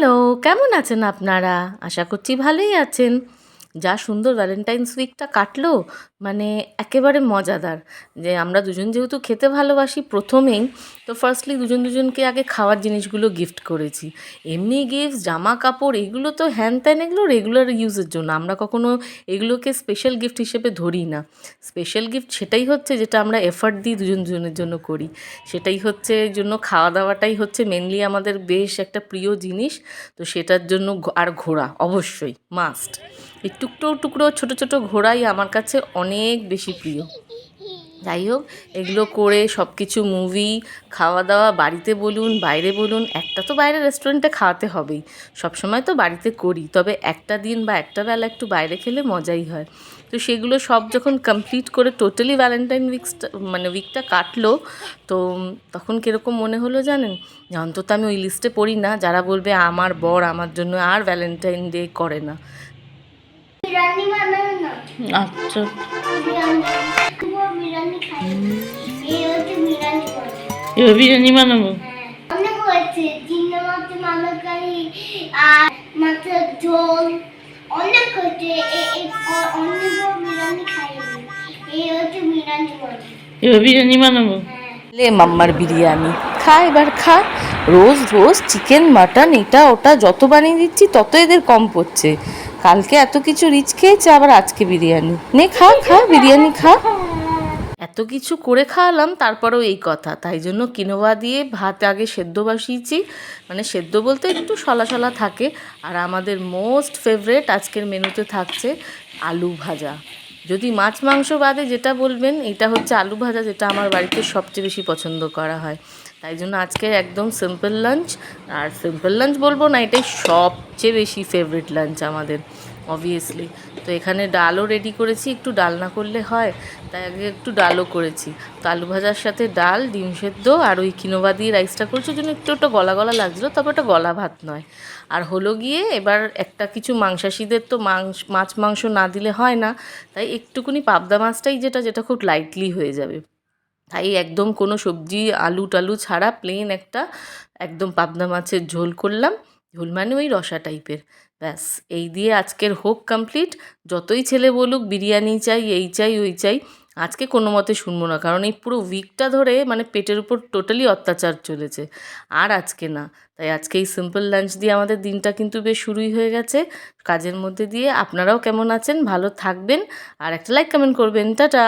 Hello, কেমন আছেন আপনারা? আশা করছি ভালোই আছেন। যা সুন্দর ভ্যালেন্টাইন্স উইকটা কাটলো, মানে একেবারে মজাদার। যে আমরা দুজন যেহেতু খেতে ভালোবাসি প্রথমেই, তো ফার্স্টলি দুজন দুজনকে আগে খাওয়ার জিনিসগুলো গিফট করেছি। এমনি গিফট, জামা কাপড় এগুলো তো হ্যান ত্যান, এগুলো রেগুলার ইউজের জন্য। আমরা কখনো এগুলোকে স্পেশাল গিফট হিসেবে ধরি না। স্পেশাল গিফট সেটাই হচ্ছে যেটা আমরা এফর্ট দিই দুজন দুজনের জন্য করি। সেটাই হচ্ছে জন্য খাওয়া দাওয়াটাই হচ্ছে মেনলি আমাদের বেশ একটা প্রিয় জিনিস। তো সেটার জন্য আর ঘোরা অবশ্যই মাস্ট। এই টুকরো টুকরো ছোটো ছোটো ঘোরাই আমার কাছে অনেক বেশি প্রিয়। যাই হোক, এগুলো করে সব কিছু মুভি, খাওয়া দাওয়া, বাড়িতে বলুন বাইরে বলুন, একটা তো বাইরে রেস্টুরেন্টে খাওয়াতে হবেই। সবসময় তো বাড়িতে করি, তবে একটা দিন বা একটা বেলা একটু বাইরে খেলে মজাই হয়। তো সেগুলো সব যখন কমপ্লিট করে টোটালি ভ্যালেন্টাইন উইকটা কাটলো, তো তখন কীরকম মনে হলো জানেন? যে অন্তত আমি ওই লিস্টে পড়ি না যারা বলবে আমার বর আমার জন্য আর ভ্যালেন্টাইন ডে করে না। আচ্ছা, এবার বিরিয়ানি বানাবো। অনেক হয়েছে, জিন্না মাছ, মালাইকারি আর মাছের ঝোল অনেক হয়েছে। অনেক বিরিয়ানি খাইনি, এই হচ্ছে বিরিয়ানি বানাবো। এবার বিরিয়ানি বানাবো। লে মাম্মার বিরিয়ানি খা, এবার খা। রোজ রোজ চিকেন মাটন এটা ওটা যত বানিয়ে দিচ্ছি তত এদের কম পড়ছে। কালকে এত কিছু রিচ খেয়েছে, আবার আজকে বিরিয়ানি। নে খা খা, বিরিয়ানি খা। এত কিছু করে খাওয়ালাম, তারপরেও এই কথা। তাই জন্য কিনোয়া দিয়ে ভাত আগে সেদ্ধ বসিয়েছি, মানে সেদ্ধ বলতে একটু শলা শলা থাকে। আর আমাদের মোস্ট ফেভারেট আজকের মেনুতে থাকছে আলু ভাজা। যদি মাছ মাংস বাদে যেটা বলবেন, এটা হচ্ছে আলু ভাজা, যেটা আমার বাড়িতে সবচেয়ে বেশি পছন্দ করা হয়। তাই জন্য আজকে একদম সিম্পল লাঞ্চ। আর সিম্পল লাঞ্চ বলবো না, এটাই সবচেয়ে বেশি ফেভারিট লাঞ্চ আমাদের অবভিয়াসলি। তো এখানে ডালও রেডি করেছি, একটু ডাল না করলে হয়, তাই আগে একটু ডালও করেছি। তো আলু ভাজার সাথে ডাল, ডিম সেদ্ধ আর ওই কিনোয়া দিয়ে রাইসটা করছি, ওই জন্য একটু ওটা গলা গলা লাগছিলো, তবে ওটা গলা ভাত নয়। আর হলো গিয়ে এবার একটা কিছু মাংসাশীদের তো মাছ মাংস না দিলে হয় না, তাই একটুকুনি পাবদা মাছটাই যেটা খুব লাইটলি হয়ে যাবে। তাই একদম কোনো সবজি আলু টালু ছাড়া প্লেন একটা একদম পাবদা মাছের ঝোল করলাম। ঝোল মানে ওই রসা টাইপের। ব্যাস, এই দিয়ে আজকের হোক কমপ্লিট। যতই ছেলে বলুক বিরিয়ানি চাই, এই চাই ওই চাই, আজকে কোনো মতে শুনবো না। কারণ এই পুরো উইকটা ধরে মানে পেটের উপর টোটালি অত্যাচার চলেছে, আর আজকে না। তাই আজকে এই সিম্পল লাঞ্চ দিয়ে আমাদের দিনটা কিন্তু বেশ শুরুই হয়ে গেছে কাজের মধ্যে দিয়ে। আপনারাও কেমন আছেন? ভালো থাকবেন, আর একটা লাইক কমেন্ট করবেন। টাটা।